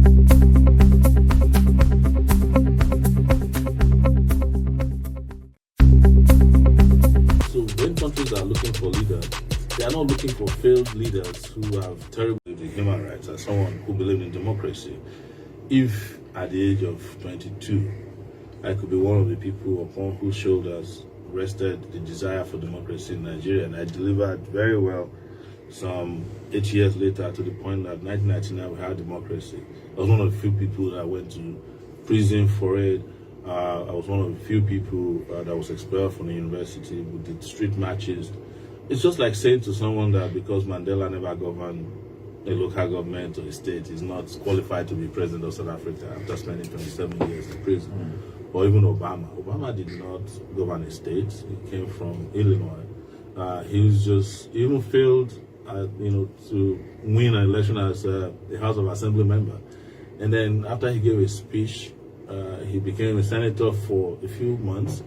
So when countries are looking for leaders, they are not looking for failed leaders who have terrible human rights, as someone who believes in democracy. If at the age of 22, I could be one of the people upon whose shoulders rested the desire for democracy in Nigeria, and I delivered very well some 8 years later, to the point that 1999 we had democracy. I was one of the few people that went to prison for it. I was one of the few people that was expelled from the university. We did street marches. It's just like saying to someone that because Mandela never governed a local government or a state, is not qualified to be president of South Africa after spending 27 years in prison. Or even Obama. Obama did not govern a state. He came from Illinois. He even failed, to win an election as a House of Assembly member. And then after he gave a speech, he became a senator for a few months,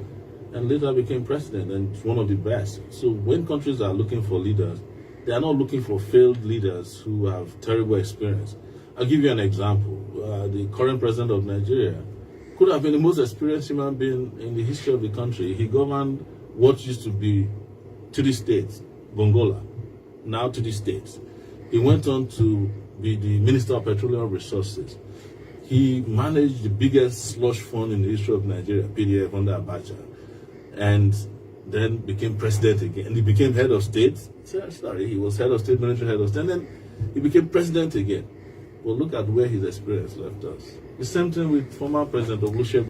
and later became president, and one of the best. So when countries are looking for leaders, they are not looking for failed leaders who have terrible experience. I'll give you an example. The current president of Nigeria could have been the most experienced human being in the history of the country. He governed what used to be to the states, Gongola, now to the states. He went on to be the Minister of Petroleum Resources. He managed the biggest slush fund in the history of Nigeria, PDF, under Abacha, and then became president again. And he became head of state. He was head of state, military head of state, and then he became president again. Well, look at where his experience left us. The same thing with former President Olusegun.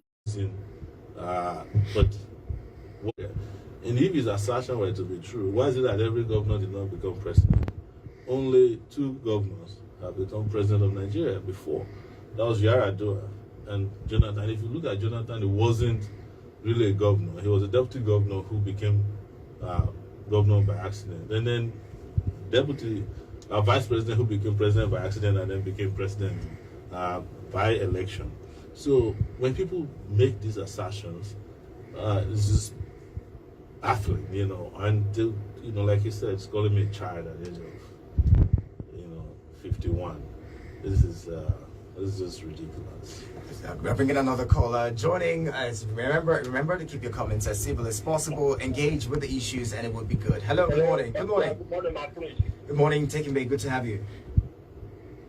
And if his assertion were to be true, why is it that every governor did not become president? Only 2 governors have become president of Nigeria before. That was Yar'Adua and Jonathan. If you look at Jonathan, he wasn't really a governor. He was a deputy governor who became governor by accident. And then vice president who became president by accident and then became president by election. So when people make these assertions, it's just baffling, until, like you said, it's calling me a child at the age of, 51. This is just ridiculous. We're bringing another caller joining us. Remember to keep your comments as civil as possible. Engage with the issues, and it would be good. Hello, good morning. Good morning. Good morning, my prince. Good morning, Taking Bay. Good to have you.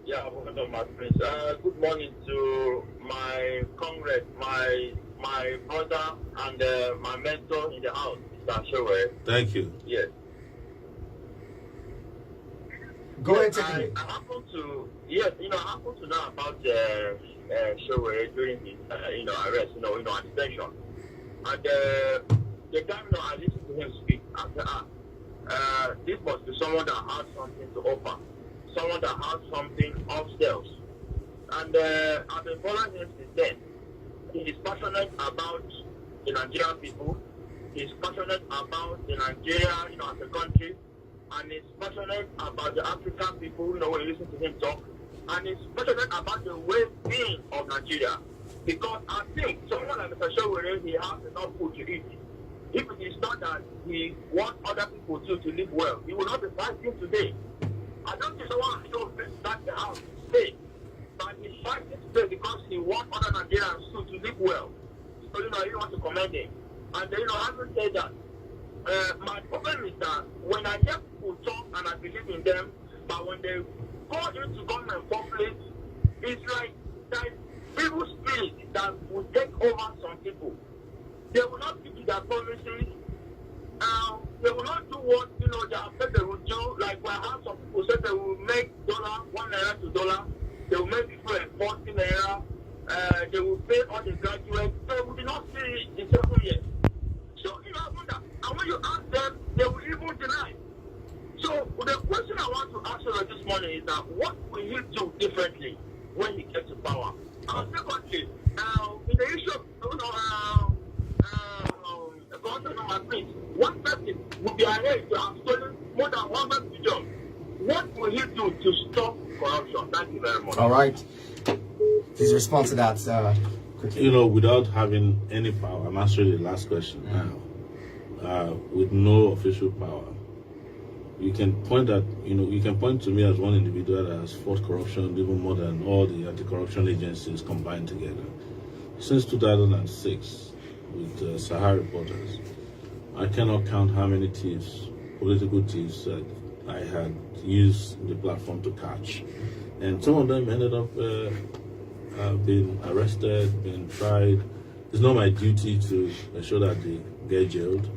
Yeah, welcome, my prince. Good morning to my comrade, my brother, and my mentor in the house, Mr. Sowore. Thank you. Yes. Go ahead, Taking Bay. I happen to know about Sowore during his arrest, and detention. And the time I listened to him speak, I said, this must be someone that has something to offer, someone that has something upstairs. And I've been following him since then. He is passionate about the Nigerian people. He's passionate about the Nigeria, as a country. And he's passionate about the African people, when you listen to him talk. And he's passionate about the well-being of Nigeria. Because I think someone like Mr. Sowore, he has enough food to eat. If it is not that he wants other people to live well, he will not be fighting today. I don't think someone should start the house today. But he's fighting today because he wants other Nigerians to live well. So, you want to commend him. And, having said that, my problem is that when I hear people talk and I believe in them, but when they go into government public, it's like that evil spirit that will take over some people. They will not keep to their promises. They will not do what they have said they will do. Like I have some people say they will make $1 to $2. They will make people a 40 naira. They will pay all the graduates. So we did not see it in 7 years. So I wonder. And when you ask them, they will even deny. So the question I want to ask you this morning is that what will he do differently when he gets to power? And secondly, in the issue of one person will be ahead to have stolen more than 100 billion. What will he do to stop corruption? Thank you very much. All right. Please respond to that quickly. Without having any power, I'm answering the last question now. With no official power, you can point to me as one individual that has fought corruption even more than all the anti-corruption agencies combined together. Since 2006, with Sahara reporters, I cannot count how many thieves, political thieves, that I had used the platform to catch. And some of them ended up being arrested, being tried. It's not my duty to ensure that they get jailed,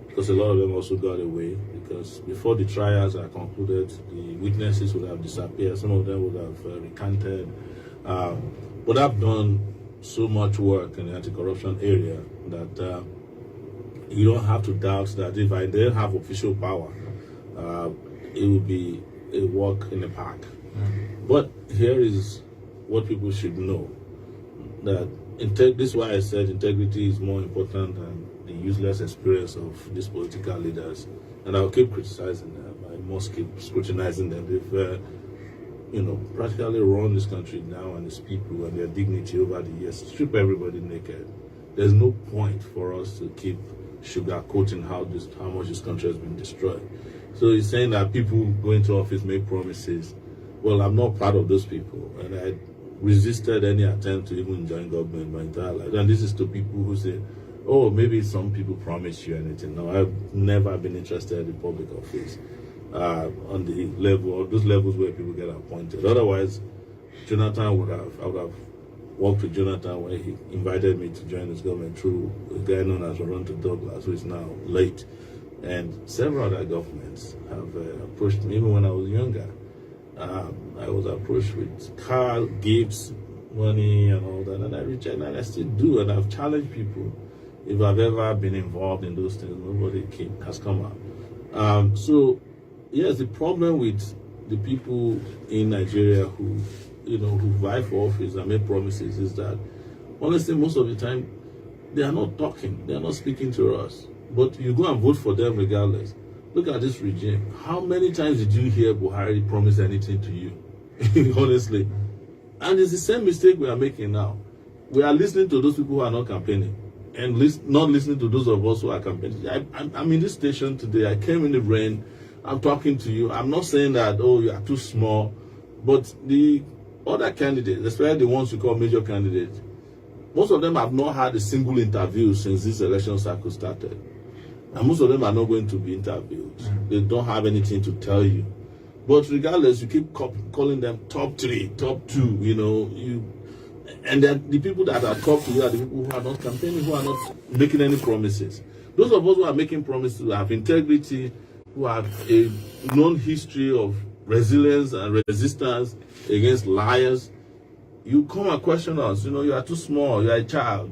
because a lot of them also got away, because before the trials are concluded, the witnesses would have disappeared. Some of them would have recanted. But I've done so much work in the anti-corruption area that you don't have to doubt that if I didn't have official power, it would be a walk in the park. But here is what people should know, that this is why I said integrity is more important than the useless experience of these political leaders. And I'll keep criticizing them. I must keep scrutinizing them. They've practically run this country now and its people and their dignity over the years, strip everybody naked. There's no point for us to keep sugarcoating how much this country has been destroyed. So he's saying that people go into office make promises. Well, I'm not part of those people, and I resisted any attempt to even join government my entire life. And this is to people who say, oh, maybe some people promise you anything. No, I've never been interested in public office on the level, or those levels where people get appointed. Otherwise, I would have worked with Jonathan when he invited me to join his government through a guy known as Toronto Douglas, who is now late. And several other governments have approached me, even when I was younger. I was approached with car, gifts, money, and all that, and I rejected, and I still do, and I've challenged people. If I've ever been involved in those things, nobody has come out. So, yes, the problem with the people in Nigeria who vie for office and make promises is that, honestly, most of the time, they are not talking, they are not speaking to us. But you go and vote for them regardless. Look at this regime. How many times did you hear Buhari promise anything to you? Honestly. And it's the same mistake we are making now. We are listening to those people who are not campaigning and not listening to those of us who are campaigning. I'm in this station today. I came in the rain. I'm talking to you. I'm not saying that, oh, you are too small. But the other candidates, especially the ones we call major candidates, most of them have not had a single interview since this election cycle started. And most of them are not going to be interviewed. They don't have anything to tell you. But regardless, you keep calling them top 3, top 2, and the people that are top 2 are the people who are not campaigning, who are not making any promises. Those of us who are making promises, who have integrity, who have a known history of resilience and resistance against liars, you come and question us, you are too small, you are a child,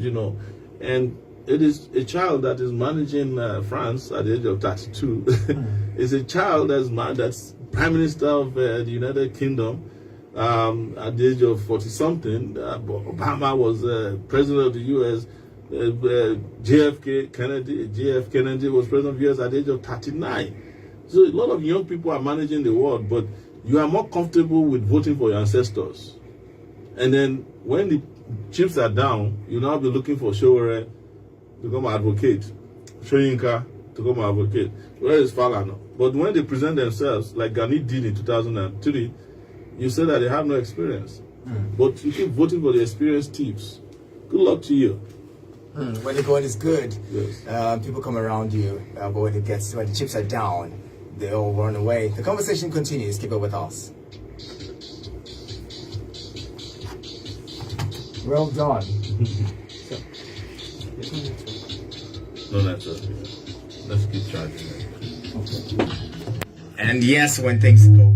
and it is a child that is managing France at the age of 32. It's a child that's Prime Minister of the United Kingdom at the age of 40-something. Obama was President of the U.S. JF Kennedy was President of the U.S. at the age of 39. So a lot of young people are managing the world, but you are more comfortable with voting for your ancestors. And then when the chips are down, you now be looking for Sowore to become an advocate, Soyinka to become an advocate. Where is Falana? But when they present themselves, like Gani did in 2003, you say that they have no experience. But you keep voting for the experienced thieves. Good luck to you. When the going is good, yes. People come around you, but when the chips are down, they all run away. The conversation continues. Keep it with us. Well done. No network. Let's keep charging. Okay. And yes, when things go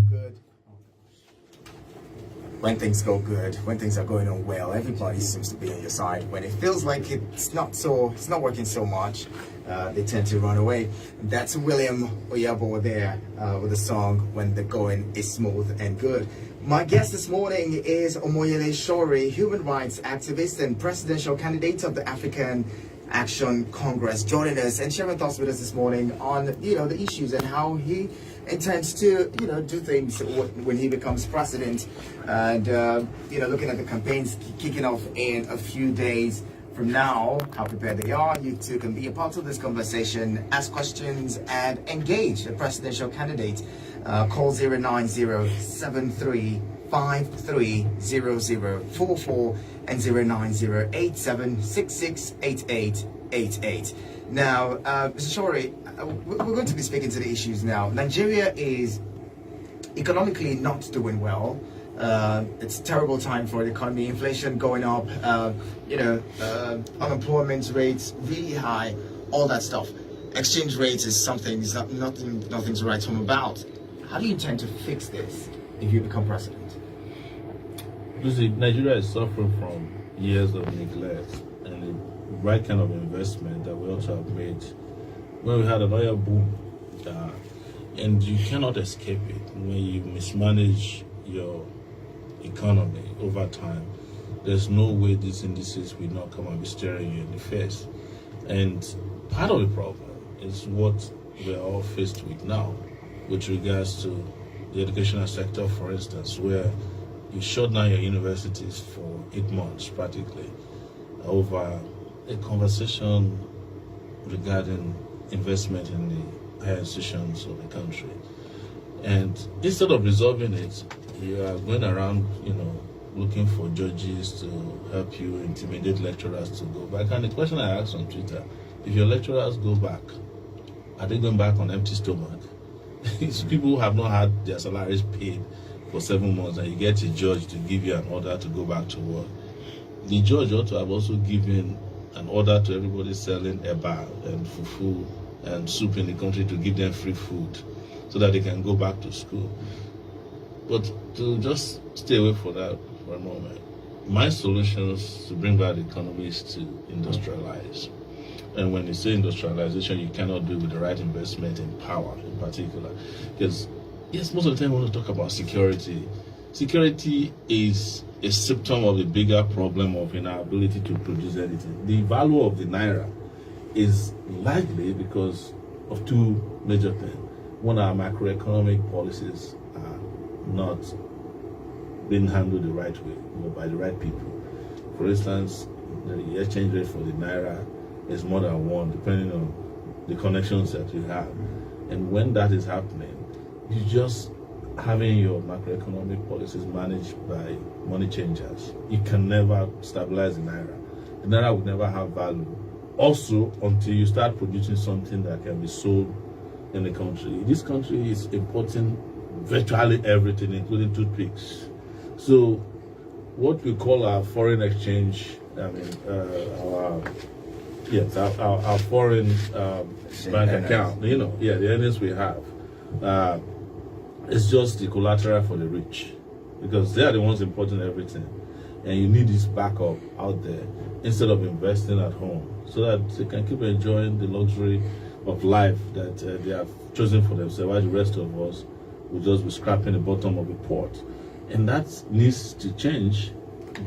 good, when things are going on well, everybody seems to be on your side. When it feels like it's not working so much, they tend to run away. That's William Oyabo there with the song "When the Going Is Smooth and Good." My guest this morning is Omoyele Sowore, human rights activist and presidential candidate of the African Action Congress, joining us and sharing thoughts with us this morning on the issues and how he intends to do things when he becomes president, and looking at the campaigns kicking off in a few days from now, how prepared they are. You too can be a part of this conversation, ask questions, and engage the presidential candidate. Call 09073530044 and 09087668888. Now, Mr. Sowore, we're going to be speaking to the issues now. Nigeria is economically not doing well. It's a terrible time for the economy. Inflation going up, unemployment rates really high, all that stuff. Exchange rates is something, nothing to write home about. How do you intend to fix this if you become president? You see, Nigeria is suffering from years of neglect and the right kind of investment that we also have made when we had an oil boom. And you cannot escape it when you mismanage your economy over time. There's no way these indices will not come and be staring you in the face. And part of the problem is what we're all faced with now with regards to the educational sector, for instance, where you shut down your universities for 8 months practically over a conversation regarding investment in the higher institutions of the country. And instead of resolving it, you are going around, looking for judges to help you intimidate lecturers to go back. And the question I asked on Twitter, if your lecturers go back, are they going back on empty stomach? It's people who have not had their salaries paid for 7 months, and you get a judge to give you an order to go back to work. The judge ought to have also given an order to everybody selling eba and fufu and soup in the country to give them free food so that they can go back to school. But to just stay away from that for a moment, my solutions to bring back the economy is to industrialize. And when you say industrialization, you cannot do it with the right investment in power in particular. Because, yes, most of the time we want to talk about security. Security is a symptom of the bigger problem of inability to produce anything. The value of the naira is largely because of two major things. One, our macroeconomic policies are not being handled the right way or by the right people. For instance, the exchange rate for the naira is more than one, depending on the connections that you have. And when that is happening, you just having your macroeconomic policies managed by money changers. You can never stabilize the naira. The naira will never have value. Also, until you start producing something that can be sold in the country. This country is importing virtually everything, including toothpicks. So, what we call our foreign exchange, our foreign bank account, the earnings we have, it's just the collateral for the rich, because they are the ones importing everything, and you need this backup out there instead of investing at home, so that they can keep enjoying the luxury of life that they have chosen for themselves, while the rest of us will just be scrapping the bottom of the pot. And that needs to change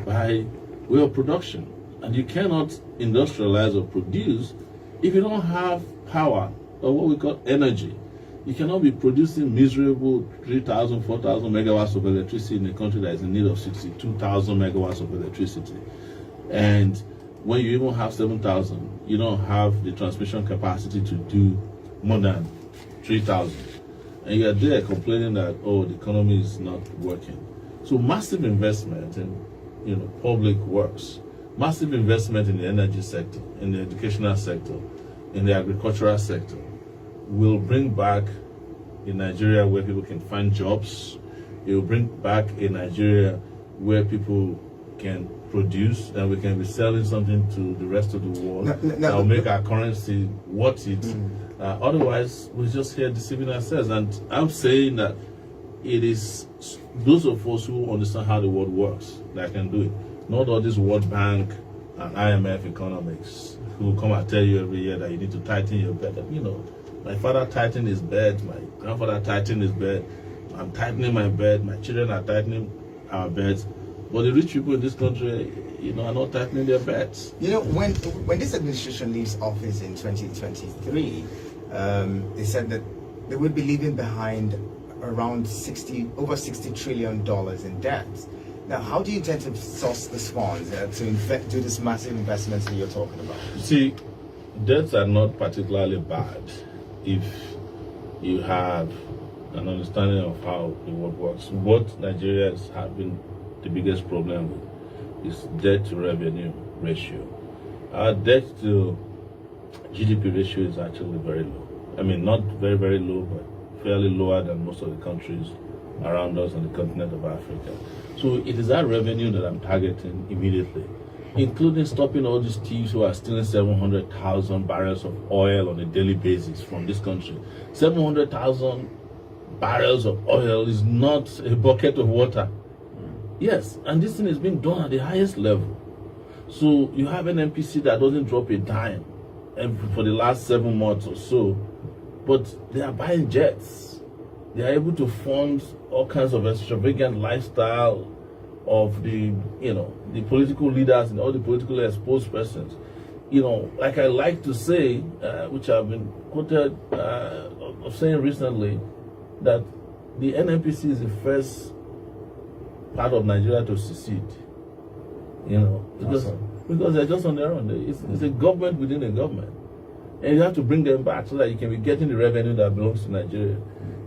by way of production. And you cannot industrialize or produce if you don't have power, or what we call energy. You cannot be producing miserable 3,000, 4,000 megawatts of electricity in a country that is in need of 62,000 megawatts of electricity. And when you even have 7,000, you don't have the transmission capacity to do more than 3,000. And you're there complaining that, the economy is not working. So massive investment in public works, massive investment in the energy sector, in the educational sector, in the agricultural sector will bring back a Nigeria where people can find jobs. It will bring back a Nigeria where people can produce and we can be selling something to the rest of the world that will make our currency worth it. Otherwise, we're just here deceiving ourselves. And I'm saying that it is those of us who understand how the world works that can do it. Not all this World Bank and IMF economics who come and tell you every year that you need to tighten your bed. My father tightened his bed, my grandfather tightened his bed, I'm tightening my bed, my children are tightening our beds. But the rich people in this country, are not tightening their beds. When this administration leaves office in 2023, they said that they would be leaving behind around over $60 trillion in debt. Now, how do you intend to source this funds to do this massive investments that you're talking about? You see, debts are not particularly bad if you have an understanding of how the world works. What Nigerians have been the biggest problem with is debt to revenue ratio. Our debt to GDP ratio is actually very low. I mean, not very, very low, but fairly lower than most of the countries around us on the continent of Africa. So it is that revenue that I'm targeting immediately, including stopping all these thieves who are stealing 700,000 barrels of oil on a daily basis from this country. 700,000 barrels of oil is not a bucket of water. Yes, and this thing is being done at the highest level. So you have an NPC that doesn't drop a dime for the last 7 months or so, but they are buying jets. They are able to fund all kinds of extravagant lifestyle of the political leaders and all the politically exposed persons. Like I like to say, which I've been quoted of saying recently, that the NNPC is the first part of Nigeria to secede. Because they're just on their own. It's a government within a government. And you have to bring them back so that you can be getting the revenue that belongs to Nigeria.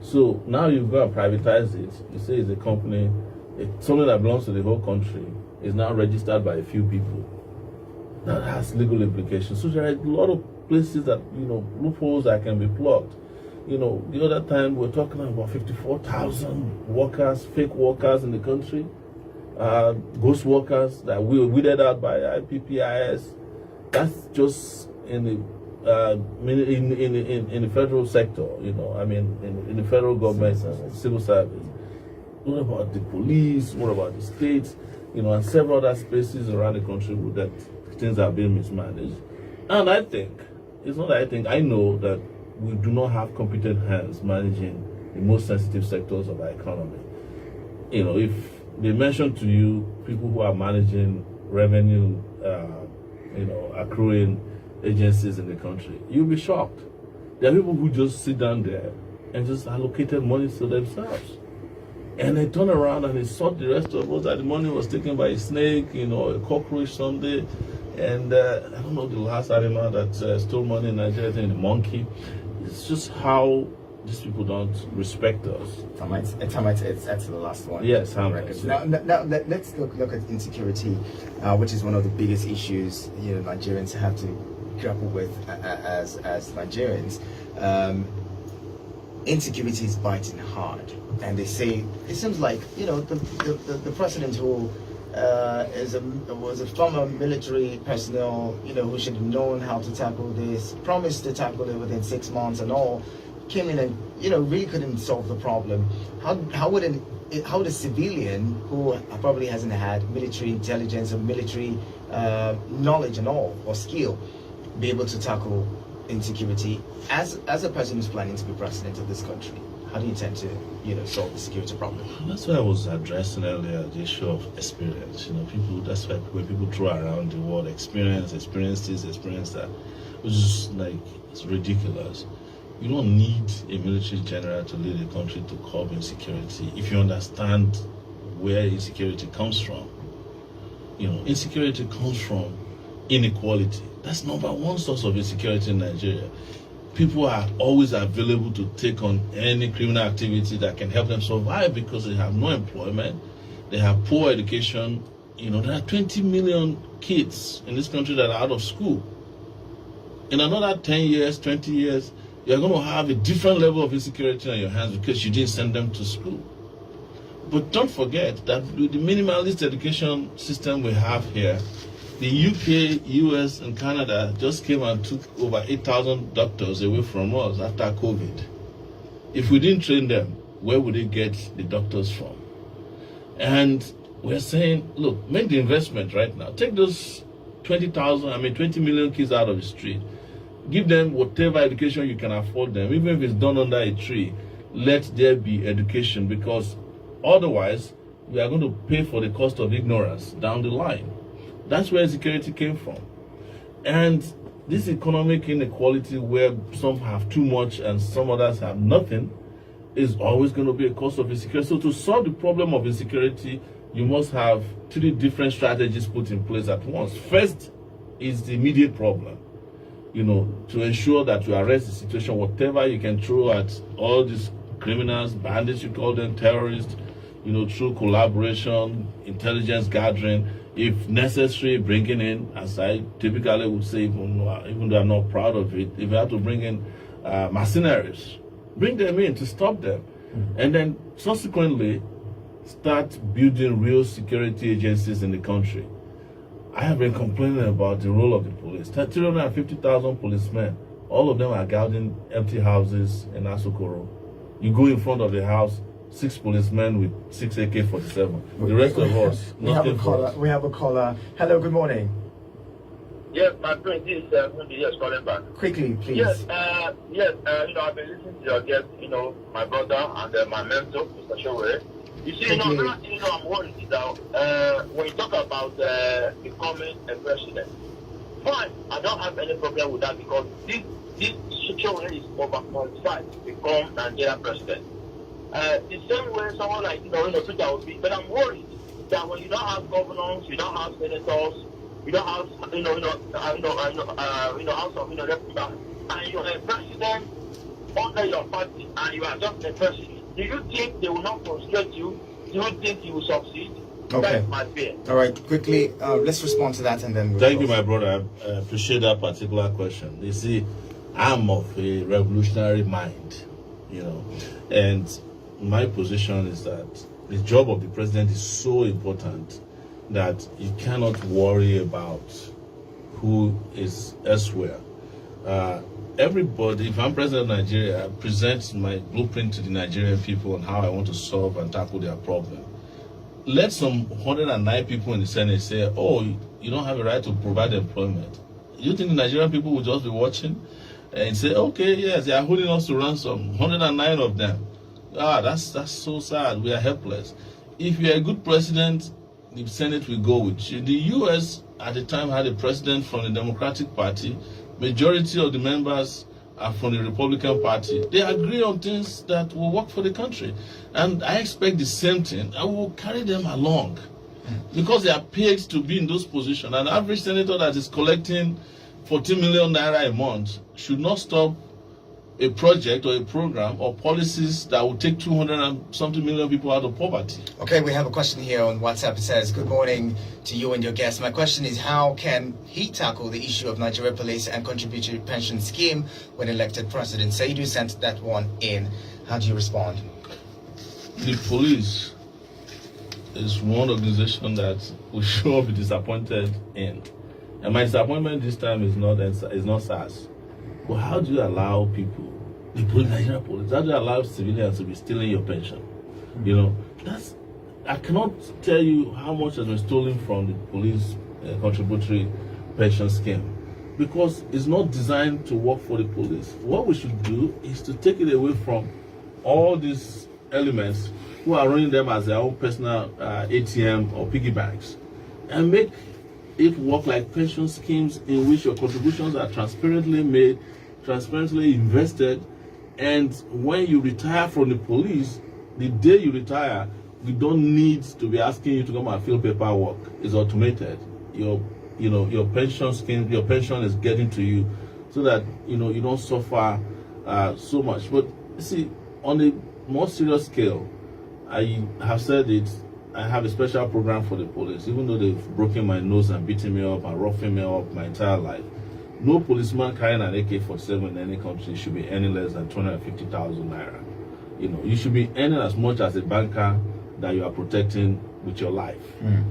So now you've got to privatize it. You say it's a company, it's something that belongs to the whole country. It's now registered by a few people. That has legal implications. So there are a lot of places that, loopholes that can be plugged. The other time we're talking about 54,000 workers, fake workers in the country, ghost workers that were weeded out by IPPIS. That's just in the federal sector, in the federal government and civil service. What about the police? What about the states? And several other spaces around the country that things are being mismanaged. And I know that we do not have competent hands managing the most sensitive sectors of our economy. If they mention to you people who are managing revenue, accruing agencies in the country, you'll be shocked. There are people who just sit down there and just allocated money to themselves. And they turn around and they sort the rest of us that the money was taken by a snake, a cockroach someday. And I don't know the last animal that stole money in Nigeria, I think the monkey. It's just how these people don't respect us. It's the last one. Yes, now let's look at insecurity, which is one of the biggest issues Nigerians have to grapple with as Nigerians. Insecurity is biting hard, and they say it seems like the president who was a former military personnel, who should have known how to tackle this, promised to tackle it within 6 months and all, came in and really couldn't solve the problem. How would a civilian who probably hasn't had military intelligence or military knowledge and all or skill be able to tackle insecurity as a person who's planning to be president of this country? How do you intend to solve the security problem? That's what I was addressing earlier, the issue of experience. That's why when people throw around the word experience this, experience that, which is it's ridiculous. You don't need a military general to lead a country to curb insecurity if you understand where insecurity comes from. Insecurity comes from inequality. That's number one source of insecurity in Nigeria. People are always available to take on any criminal activity that can help them survive because they have no employment, they have poor education. There are 20 million kids in this country that are out of school. In another 10 years, 20 years, you're going to have a different level of insecurity on your hands because you didn't send them to school. But don't forget that with the minimalist education system we have here, the UK, US, and Canada just came and took over 8,000 doctors away from us after COVID. If we didn't train them, where would they get the doctors from? And we're saying, look, make the investment right now. Take those 20 million kids out of the street. Give them whatever education you can afford them, even if it's done under a tree. Let there be education, because otherwise we are going to pay for the cost of ignorance down the line. That's where insecurity came from. And this economic inequality where some have too much and some others have nothing is always going to be a cause of insecurity. So to solve the problem of insecurity, you must have 3 different strategies put in place at once. First is the immediate problem, to ensure that you arrest the situation, whatever you can throw at all these criminals, bandits, you call them terrorists, through collaboration, intelligence gathering, if necessary, bringing in, as I typically would say, even though I'm not proud of it, if you have to bring in mercenaries, bring them in to stop them. And then subsequently, start building real security agencies in the country. I have been complaining about the role of the police. 350,000 policemen, all of them are guarding empty houses in Asokoro. You go in front of the house, 6 policemen with 6 AK-47. The rest of us, nothing for us. We have a caller. Hello, good morning. Yes, my friend, this is yes, calling back. Quickly, please. Yes, I've been listening to your guest, my brother and my mentor, Mr. Sowore. You see, another thing I'm worried is that when you talk about becoming a president, fine, I don't have any problem with that because this Sowore is overqualified to become Nigerian president. The same way someone like Peter would be, but I'm worried that when you don't have governors, you don't have senators, you don't have House of Representatives, and you're a president under your party, and you are just a president. Do you think they will not frustrate you? Do you think you will succeed? Okay. That's my fear. All right, quickly, let's respond to that and then we'll Thank you, my brother. I appreciate that particular question. You see, I'm of a revolutionary mind, and my position is that the job of the president is so important that you cannot worry about who is elsewhere. Everybody, if I'm president of Nigeria, I present my blueprint to the Nigerian people on how I want to solve and tackle their problem. Let some 109 people in the Senate say, oh, you don't have a right to provide employment. You think the Nigerian people will just be watching and say, okay, yes, they are holding us to ransom, 109 of them. That's so sad. We are helpless. If you're a good president, the Senate will go with you. The U.S. at the time had a president from the Democratic Party. Majority of the members are from the Republican Party. They agree on things that will work for the country. And I expect the same thing. I will carry them along because they are paid to be in those positions. An average senator that is collecting 14 million naira a month should not stop a project or a program or policies that will take 200 and something million people out of poverty. Okay, we have a question here on WhatsApp. It says, good morning to you and your guest. My question is, how can he tackle the issue of Nigeria Police and contributory pension scheme when elected president? Saidu sent that one in. How do you respond? The police is one organization that we sure be disappointed in. And my disappointment this time is not SARS. But how do you allow people, the Nigerian police, how do you allow civilians to be stealing your pension? I cannot tell you how much has been stolen from the police contributory pension scheme because it's not designed to work for the police. What we should do is to take it away from all these elements who are running them as their own personal ATM or piggy banks and make it work like pension schemes in which your contributions are transparently made, transparently invested, and when you retire from the police, the day you retire, we don't need to be asking you to come and fill paperwork. It's automated. Your pension scheme, your pension is getting to you so that you don't suffer so much. But see, on a more serious scale, I have said it, I have a special program for the police, even though they've broken my nose and beaten me up and roughing me up my entire life. No policeman carrying an AK-47 in any country should be earning less than 250,000 naira. You should be earning as much as a banker that you are protecting with your life.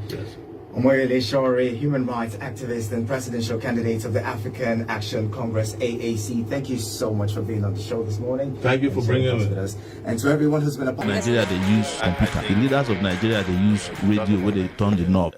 Yes. Omoyele Sowore, human rights activist and presidential candidate of the African Action Congress, AAC. Thank you so much for being on the show this morning. Thank you for bringing me. Us. And to everyone who's been a part of Nigeria, they use computer. The leaders of Nigeria, they use radio where they turn the knob.